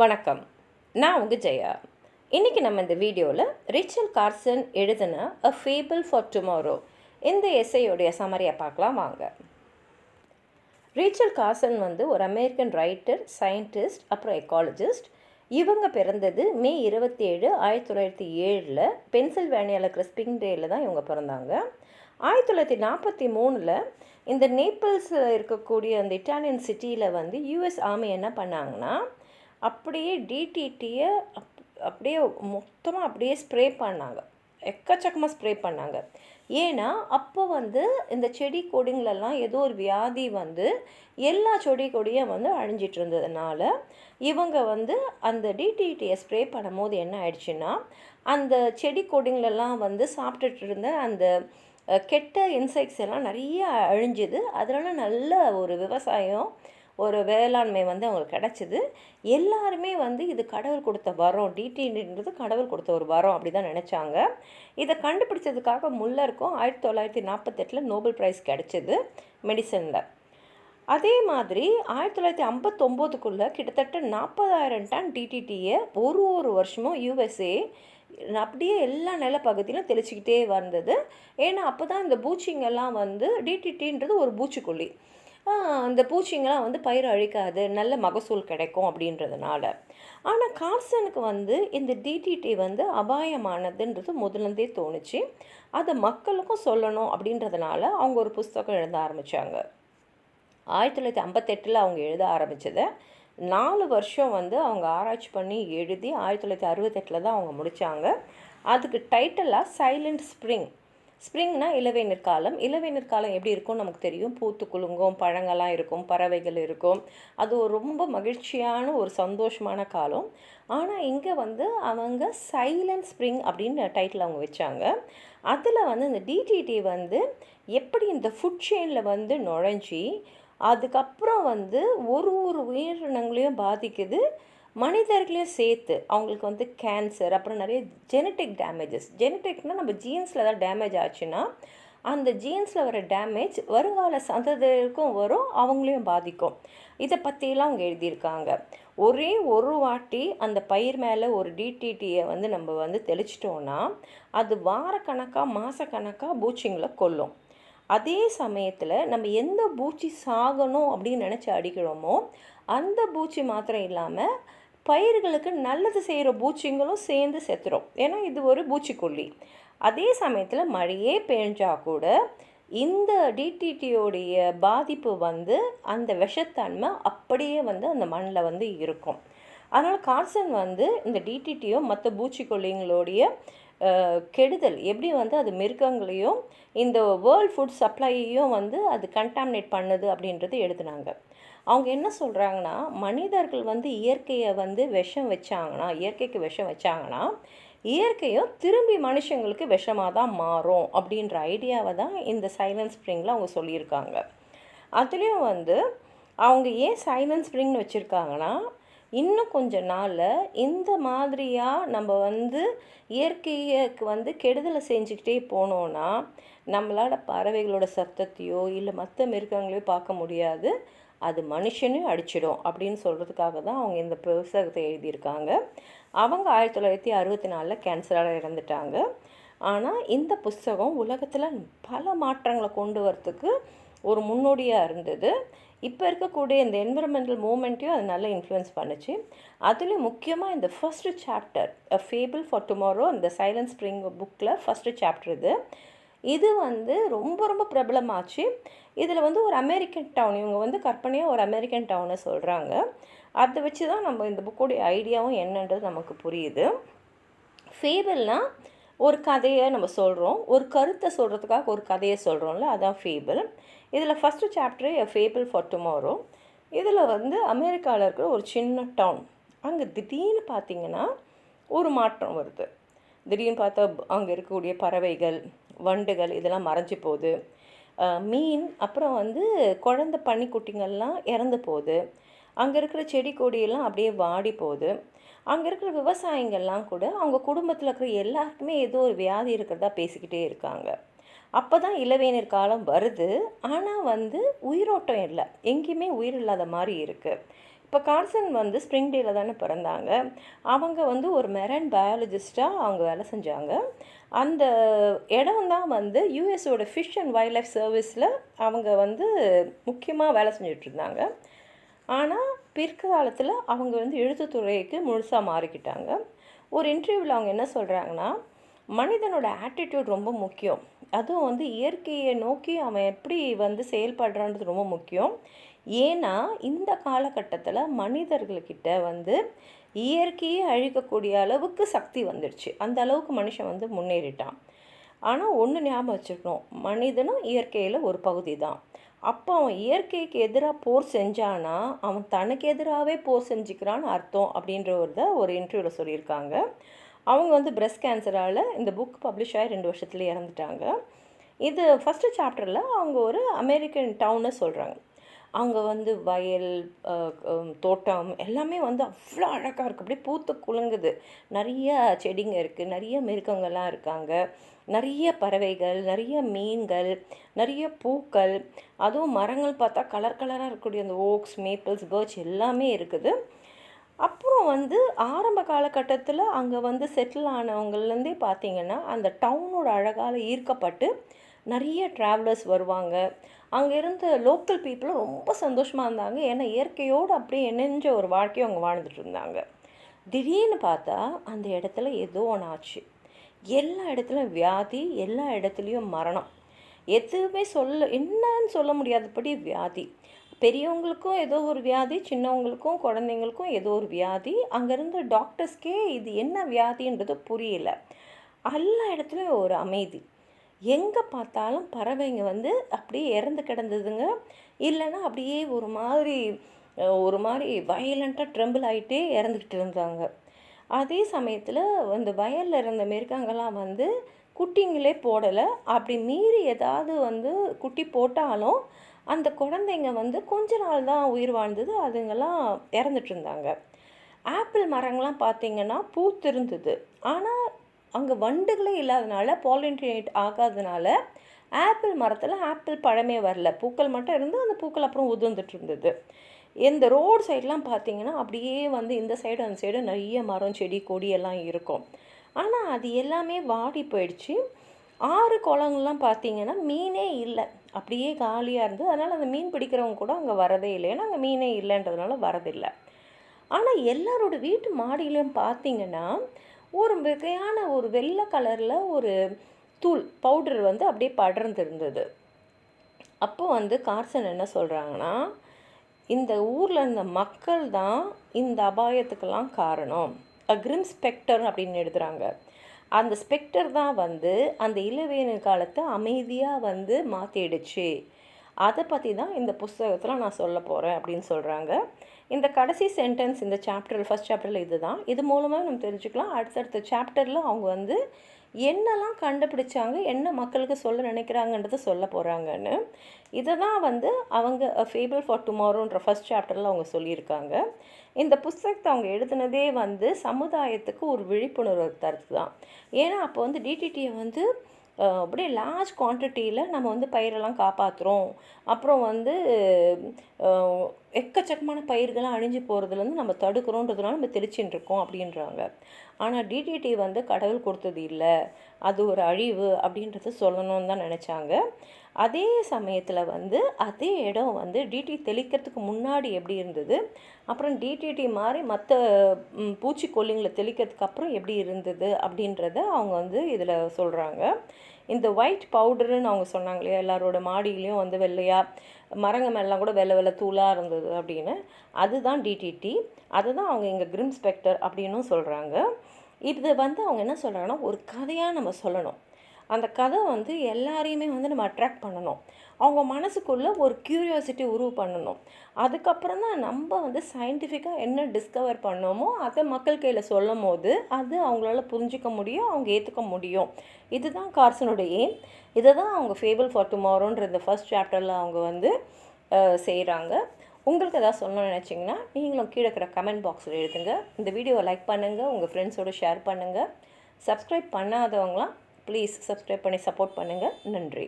வணக்கம். நான் உங்கள் ஜெயா. இன்றைக்கி நம்ம இந்த வீடியோவில் ரிச்சல் கார்சன் எழுதின அ ஃபேபிள் ஃபார் டுமாரோ இந்த எஸ்ஸையோடைய சமரியை பார்க்கலாம் வாங்க. ரிச்சல் கார்சன் ஒரு அமெரிக்கன் ரைட்டர், சயின்டிஸ்ட், அப்புறம் எக்காலஜிஸ்ட். இவங்க பிறந்தது மே 27, 1907 பென்சில்வேனியாவில் இருக்கிற ஸ்பிரிங்டேலில் தான் இவங்க பிறந்தாங்க. 1943 இந்த நேப்பிள்ஸில் இருக்கக்கூடிய அந்த இட்டாலியன் சிட்டியில் யூஎஸ் ஆர்மி என்ன பண்ணாங்கன்னா, அப்படியே டிடிடியை அப்படியே மொத்தமாக அப்படியே ஸ்ப்ரே பண்ணாங்க. எக்கச்சக்கமாக ஸ்ப்ரே பண்ணாங்க. ஏன்னா அப்போ இந்த செடி கொடிங்களெல்லாம் ஏதோ ஒரு வியாதி எல்லா செடி கொடியும் அழிஞ்சிட்டு இருந்ததுனால இவங்க அந்த டிடிடியை ஸ்ப்ரே பண்ணும்போது என்ன ஆயிடுச்சுன்னா, அந்த செடி கொடிங்களெல்லாம் சாப்பிட்டுட்டு இருந்த அந்த கெட்ட இன்செக்ட்ஸ் எல்லாம் நிறைய அழிஞ்சுது. அதனால் நல்ல ஒரு விவசாயம், ஒரு வேளாண்மை அவங்களுக்கு கிடச்சிது. எல்லாருமே இது கடவுள் கொடுத்த வரம், டிடின்றது கடவுள் கொடுத்த ஒரு வரம் அப்படி தான் நினச்சாங்க. இதை கண்டுபிடிச்சதுக்காக முல்லருக்கும் 1948 நோபல் ப்ரைஸ் கிடச்சிது மெடிசனில். அதே மாதிரி 1959 கிட்டத்தட்ட 40,000 டன் டிடிடியை ஒரு வருஷமும் யுஎஸ்ஏ அப்படியே எல்லா நிலப்பகுதியிலும் தெளிச்சிக்கிட்டே வந்தது. ஏன்னா அப்போ தான் இந்த பூச்சிங்கெல்லாம் டிடிடின்றது ஒரு பூச்சிக்கொல்லி, அந்த பூச்சிங்கெல்லாம் பயிர் அழிக்காது, நல்ல மகசூல் கிடைக்கும் அப்படின்றதுனால. ஆனால் கார்சனுக்கு இந்த டிடிடி அபாயமானதுன்றது முதலேருந்தே தோணுச்சு. அதை மக்களுக்கும் சொல்லணும் அப்படின்றதுனால அவங்க ஒரு புஸ்தகம் எழுத ஆரம்பித்தாங்க. 1958 அவங்க எழுத ஆரம்பித்ததை 4 வருஷம் அவங்க ஆராய்ச்சி பண்ணி எழுதி 1968 தான் அவங்க முடித்தாங்க. அதுக்கு டைட்டிலாக சைலண்ட் ஸ்ப்ரிங். ஸ்ப்ரிங்னா இளவேநீர் காலம். இளவேநீர் காலம் எப்படி இருக்கும்னு நமக்கு தெரியும். பூத்து குலுங்கும், பழங்கள்லாம் இருக்கும், பறவைகள் இருக்கும். அது ஒரு ரொம்ப மகிழ்ச்சியான ஒரு சந்தோஷமான காலம். ஆனால் இங்கே அவங்க சைலண்ட் ஸ்ப்ரிங் அப்படின்னு டைட்டில் அவங்க வச்சாங்க. அதில் இந்த டிடிடி எப்படி இந்த ஃபுட் செயினில் நுழைஞ்சி அதுக்கப்புறம் ஒரு உயிரினங்களையும் பாதிக்குது, மனிதர்களையும் சேர்த்து. அவங்களுக்கு கேன்சர், அப்புறம் நிறைய ஜெனட்டிக் டேமேஜஸ். ஜெனட்டிக்னால் நம்ம ஜீன்ஸில் ஏதாவது டேமேஜ் ஆச்சுன்னா அந்த ஜீன்ஸில் வர டேமேஜ் வருங்கால சந்ததிக்கும் வரும், அவங்களையும் பாதிக்கும். இதை பற்றியெல்லாம் அவங்க எழுதியிருக்காங்க. ஒரே ஒரு வாட்டி அந்த பயிர் மேலே ஒரு டிடிடியை நம்ம தெளிச்சிட்டோன்னா அது வாரக்கணக்காக மாதக்கணக்காக பூச்சிங்களை கொல்லும். அதே சமயத்தில் நம்ம எந்த பூச்சி சாகணும் அப்படின்னு நினச்சி அடிக்கிறோமோ அந்த பூச்சி மாத்திரம் இல்லாமல் பயிர்களுக்கு நல்லது செய்கிற பூச்சிங்களும் சேர்ந்து செத்துரும். ஏன்னா இது ஒரு பூச்சிக்கொல்லி. அதே சமயத்தில் மழையே பெஞ்சால் கூட இந்த டிடிடியோடைய பாதிப்பு அந்த விஷத்தன்மை அப்படியே அந்த மண்ணில் இருக்கும். அதனால் கார்சன் இந்த டிடிடியோ மற்ற பூச்சிக்கொல்லிங்களுடைய கெடுதல் எப்படி அது மிருகங்களையும் இந்த வேர்ல்ட் ஃபுட் சப்ளையையும் அது கண்டாமினேட் பண்ணுது அப்படின்றது எழுதுனாங்க. அவங்க என்ன சொல்கிறாங்கன்னா, மனிதர்கள் இயற்கையை விஷம் வச்சாங்கன்னா, இயற்கைக்கு விஷம் வச்சாங்கன்னா இயற்கையும் திரும்பி மனுஷங்களுக்கு விஷமாக தான் மாறும் அப்படின்ற ஐடியாவை தான் இந்த சைலண்ட் ஸ்ப்ரிங்கில் அவங்க சொல்லியிருக்காங்க. அதுலேயும் அவங்க ஏன் சைலண்ட் ஸ்ப்ரிங்னு வச்சுருக்காங்கன்னா, இன்னும் கொஞ்ச நாளில் இந்த மாதிரியாக நம்ம இயற்கைக்கு கெடுதலை செஞ்சுக்கிட்டே போனோன்னா நம்மளால் பறவைகளோட சத்தத்தையோ இல்லை மற்ற மிருகங்களையோ பார்க்க முடியாது, அது மனுஷனையும் அடிச்சிடும் அப்படின்னு சொல்கிறதுக்காக தான் அவங்க இந்த புத்தகத்தை எழுதியிருக்காங்க. அவங்க 1964 கேன்சரால் இறந்துட்டாங்க. ஆனால் இந்த புஸ்தகம் உலகத்தில் பல மாற்றங்களை கொண்டு வரத்துக்கு ஒரு முன்னோடியாக இருந்தது. இப்போ இருக்கக்கூடிய இந்த என்விரான்மெண்டல் மூமெண்ட்டையும் அது நல்லா இன்ஃப்ளூயன்ஸ் பண்ணுச்சு. அதுலேயும் முக்கியமாக இந்த first chapter a fable for tomorrow, இந்த சைலண்ட் ஸ்ப்ரிங் புக்கில் ஃபஸ்ட்டு சாப்டர் இது ரொம்ப ரொம்ப பிரபலமாச்சு. இதில் ஒரு அமெரிக்கன் டவுன், இவங்க கற்பனையாக ஒரு அமெரிக்கன் டவுனை சொல்கிறாங்க. அதை வச்சு தான் நம்ம இந்த புக்கோடைய ஐடியாவும் என்னன்றது நமக்கு புரியுது. ஃபேபிள்னால் ஒரு கதையை நம்ம சொல்கிறோம், ஒரு கருத்தை சொல்கிறதுக்காக ஒரு கதையை சொல்கிறோம்ல, அதுதான் ஃபேபிள். இதில் first chapter a fable for tomorrow. இதில் அமெரிக்காவில் இருக்கிற ஒரு சின்ன டவுன், அங்கே திடீர்னு பார்த்திங்கன்னா ஒரு மாற்றம் வருது. திடீர்னு பார்த்தா அங்கே இருக்கக்கூடிய பறவைகள், வண்டுகள் இதெல்லாம் மறைஞ்சி போகுது. மீன், அப்புறம் குழந்தை பன்னிக்குட்டிங்கள்லாம் இறந்து போகுது. அங்கே இருக்கிற செடி கொடியெல்லாம் அப்படியே வாடி போகுது. அங்கே இருக்கிற விவசாயிங்கள்லாம் கூட அவங்க குடும்பத்தில் இருக்கிற எல்லாருக்குமே ஏதோ ஒரு வியாதி இருக்கிறதா பேசிக்கிட்டே இருக்காங்க. அப்போ தான் இளவேநீர் காலம் வருது. ஆனால் உயிரோட்டம் இல்லை, எங்கேயுமே உயிர் இல்லாத மாதிரி இருக்குது. இப்போ கார்சன் வந்து ஸ்ப்ரிங்டேல தானே பிறந்தாங்க. அவங்க வந்து ஒரு மெரைன் பயாலஜிஸ்ட்டாக அவங்க வேலை செஞ்சாங்க. அந்த இடம் தான் வந்து யூஎஸோட ஃபிஷ் அண்ட் வைல்ட் லைஃப் சர்வீஸில் அவங்க வந்து முக்கியமாக வேலை செஞ்சிட்ருந்தாங்க. ஆனால் பிற்காலத்தில் அவங்க வந்து எழுத்துத்துறைக்கு முழுசாக மாறிக்கிட்டாங்க. ஒரு இன்டர்வியூவில் அவங்க என்ன சொல்கிறாங்கன்னா, மனிதனோட ஆட்டிடியூட் ரொம்ப முக்கியம். அதுவும் வந்து இயற்கையை நோக்கி அவன் எப்படி வந்து செயல்படுறான்றது ரொம்ப முக்கியம். ஏன்னா இந்த காலகட்டத்தில் மனிதர்கள்கிட்ட வந்து இயற்கையை அழிக்கக்கூடிய அளவுக்கு சக்தி வந்துடுச்சு. அந்த அளவுக்கு மனுஷன் வந்து முன்னேறிட்டான். ஆனால் ஒன்று ஞாபகம் வச்சுக்கணும், மனிதனும் இயற்கையில் ஒரு பகுதி தான். அப்போ அவன் இயற்கைக்கு எதிராக போர் செஞ்சானா அவன் தனக்கு எதிராகவே போர் செஞ்சுக்கிறான்னு அர்த்தம் அப்படின்றத ஒரு இன்டர்வியூவில் சொல்லியிருக்காங்க. அவங்க வந்து பிரெஸ்ட் கேன்சரால் இந்த புக் பப்ளிஷ் ஆகி 2 வருஷத்துலேயே இறந்துட்டாங்க. இது ஃபஸ்ட்டு சாப்டரில் அவங்க ஒரு அமெரிக்கன் டவுனை சொல்கிறாங்க. அவங்க வந்து வயல், தோட்டம் எல்லாமே வந்து அவ்வளோ அழகாக இருக்குது. அப்படியே பூத்து குலுங்குது. நிறைய செடிங்க இருக்குது, நிறைய மிருகங்கள்லாம் இருக்காங்க, நிறைய பறவைகள், நிறைய மீன்கள், நிறைய பூக்கள், அதுவும் மரங்கள் பார்த்தா கலர் கலராக இருக்கக்கூடிய அந்த ஓக்ஸ், மேப்பிள்ஸ், பர்ச் எல்லாமே இருக்குது. அப்புறம் வந்து ஆரம்ப காலகட்டத்தில் அங்கே வந்து செட்டில் ஆனவங்கள்லேருந்தே பார்த்திங்கன்னா அந்த டவுனோட அழகால் ஈர்க்கப்பட்டு நிறைய ட்ராவலர்ஸ் வருவாங்க. அங்கே இருந்த லோக்கல் பீப்புளும் ரொம்ப சந்தோஷமாக இருந்தாங்க. ஏன்னா இயற்கையோடு அப்படியே இணைஞ்ச ஒரு வாழ்க்கையை அவங்க வாழ்ந்துட்டு இருந்தாங்க. திடீர்னு பார்த்தா அந்த இடத்துல ஏதோ ஒன்று ஆச்சு. எல்லா இடத்துலையும் வியாதி, எல்லா இடத்துலையும் மரணம். எதுவுமே என்னன்னு சொல்ல முடியாதபடி வியாதி. பெரியவங்களுக்கும் ஏதோ ஒரு வியாதி, சின்னவங்களுக்கும் குழந்தைங்களுக்கும் ஏதோ ஒரு வியாதி. அங்கேருந்து டாக்டர்ஸ்க்கே இது என்ன வியாதின்றது புரியல. எல்லா இடத்துலையும் ஒரு அமைதி. எங்கே பார்த்தாலும் பறவைங்க வந்து அப்படியே இறந்து கிடந்ததுங்க. இல்லைன்னா அப்படியே ஒரு மாதிரி வயலண்ட்டாக ட்ரெம்பிள் ஆகிட்டே இறந்துக்கிட்டு இருந்தாங்க. அதே சமயத்தில் அந்த வயலில் இருந்த மிருகங்கள்லாம் வந்து குட்டிங்களே போடலை. அப்படி மீறி ஏதாவது வந்து குட்டி போட்டாலும் அந்த குழந்தைங்க வந்து கொஞ்ச நாள் தான் உயிர் வாழ்ந்தது, அதுங்கெல்லாம் இறந்துட்டு இருந்தாங்க. ஆப்பிள் மரங்கள்லாம் பார்த்திங்கன்னா பூத்திருந்தது. ஆனால் அங்கே வண்டுகளே இல்லாதனால, பாலினேட் ஆகாதனால ஆப்பிள் மரத்தில் ஆப்பிள் பழமே வரல. பூக்கள் மட்டும் இருந்து அந்த பூக்கள் அப்புறம் உதிர்ந்துட்டு இருந்தது. இந்த ரோடு சைட்லாம் பார்த்திங்கன்னா அப்படியே வந்து இந்த சைடு அந்த சைடு நிறைய மரம், செடி, கொடி எல்லாம் இருக்கும். ஆனால் அது எல்லாமே வாடி போயிடுச்சு. ஆறு குளங்கள்லாம் பார்த்திங்கன்னா மீனே இல்லை, அப்படியே காலியாக இருந்தது. அதனால் அந்த மீன் பிடிக்கிறவங்க கூட அங்கே வரதே இல்லை. ஏன்னா அங்கே மீனே இல்லைன்றதுனால வரதில்லை. ஆனால் எல்லாரோட வீட்டு மாடியிலையும் பார்த்திங்கன்னா ஒரு வகையான ஒரு வெள்ளை கலரில் ஒரு தூள் பவுடர் வந்து அப்படியே படர்ந்துருந்தது. அப்போ வந்து கார்சன் என்ன சொல்கிறாங்கன்னா, இந்த ஊரில் இருந்த மக்கள் தான் இந்த அபாயத்துக்கெல்லாம் காரணம். கிரிம் ஸ்பெக்டர் அப்படின்னு எழுதுகிறாங்க. அந்த ஸ்பெக்டர் தான் வந்து அந்த இளவேனில் காலத்தை அமைதியாக வந்து மாற்றிடுச்சு. அதை பற்றி தான் இந்த புஸ்தகத்தில் நான் சொல்ல போகிறேன் அப்படின்னு சொல்கிறாங்க. இந்த கடைசி சென்டென்ஸ் இந்த சாப்டர், ஃபஸ்ட் சாப்டரில் இது தான். இது மூலமாக நம்ம தெரிஞ்சுக்கலாம் அடுத்தடுத்த சாப்டரில் அவங்க வந்து என்னெல்லாம் கண்டுபிடிச்சாங்க, என்ன மக்களுக்கு சொல்ல நினைக்கிறாங்கன்றதை சொல்ல போகிறாங்கன்னு. இதை தான் வந்து அவங்க ஃபேபிள் ஃபார் டுமாரோன்ற ஃபஸ்ட் சாப்டரில் அவங்க சொல்லியிருக்காங்க. இந்த புஸ்தகத்தை அவங்க எழுதுனதே வந்து சமுதாயத்துக்கு ஒரு விழிப்புணர்வு தருது தான். ஏன்னா அப்போ வந்து டிடிடியை வந்து அப்படியே லார்ஜ் குவான்டிட்டியில் நம்ம வந்து பயிரெல்லாம் காப்பாற்றுறோம். அப்புறம் வந்து எக்கச்சக்கமான பயிர்கள்லாம் அழிஞ்சு போகிறதுலேருந்து நம்ம தடுக்கிறோன்றதுனால நம்ம தெளிச்சுட்டு இருக்கோம் அப்படின்றாங்க. ஆனால் டிடிடி வந்து கடவுள் கொடுத்தது இல்லை, அது ஒரு அழிவு அப்படின்றத சொல்லணும்னு தான் நினச்சாங்க. அதே சமயத்தில் வந்து அதே இடம் வந்து டிடி தெளிக்கிறதுக்கு முன்னாடி எப்படி இருந்தது, அப்புறம் டிடிடி மாதிரி மற்ற பூச்சிக்கொல்லிங்களை தெளிக்கிறதுக்கு அப்புறம் எப்படி இருந்தது அப்படின்றத அவங்க வந்து இதில் சொல்கிறாங்க. இந்த ஒயிட் பவுடருன்னு அவங்க சொன்னாங்க இல்லையா, எல்லாரோட மாடியிலையும் வந்து வெள்ளையாக மரங்க மேலாம் கூட வெள்ளை வெள்ளை தூளாக இருந்தது அப்படின்னு, அதுதான் டிடிடி. அதுதான் அவங்க இங்கே கிரிம் ஸ்பெக்டர் அப்படின்னும் சொல்கிறாங்க. இது வந்து அவங்க என்ன சொல்கிறாங்கன்னா, ஒரு கதையாக நம்ம சொல்லணும். அந்த கதை வந்து எல்லாரையுமே வந்து நம்ம அட்ராக்ட் பண்ணணும். அவங்க மனசுக்குள்ளே ஒரு க்யூரியாசிட்டி உருவு பண்ணணும். அதுக்கப்புறம் தான் நம்ம வந்து சயின்டிஃபிக்காக என்ன டிஸ்கவர் பண்ணோமோ அதை மக்கள் கையில் சொல்லும் போது அது அவங்களால புரிஞ்சிக்க முடியும், அவங்க ஏற்றுக்க முடியும். இதுதான் கார்சனோட எய்ம். இதை தான் அவங்க ஃபேபிள் ஃபார் டுமாரோன்ற இந்த ஃபர்ஸ்ட் சாப்டரில் அவங்க வந்து செய்கிறாங்க. உங்களுக்கு எதாவது சொல்லணும்னு நினச்சிங்கன்னா நீங்களும் கீழே இருக்கிற கமெண்ட் பாக்ஸில் எழுதுங்க. இந்த வீடியோவை லைக் பண்ணுங்கள், உங்கள் ஃப்ரெண்ட்ஸோடு ஷேர் பண்ணுங்கள். சப்ஸ்கிரைப் பண்ணாதவங்களாம் ப்ளீஸ் சப்ஸ்கிரைப் பண்ணி சப்போர்ட் பண்ணுங்கள். நன்றி.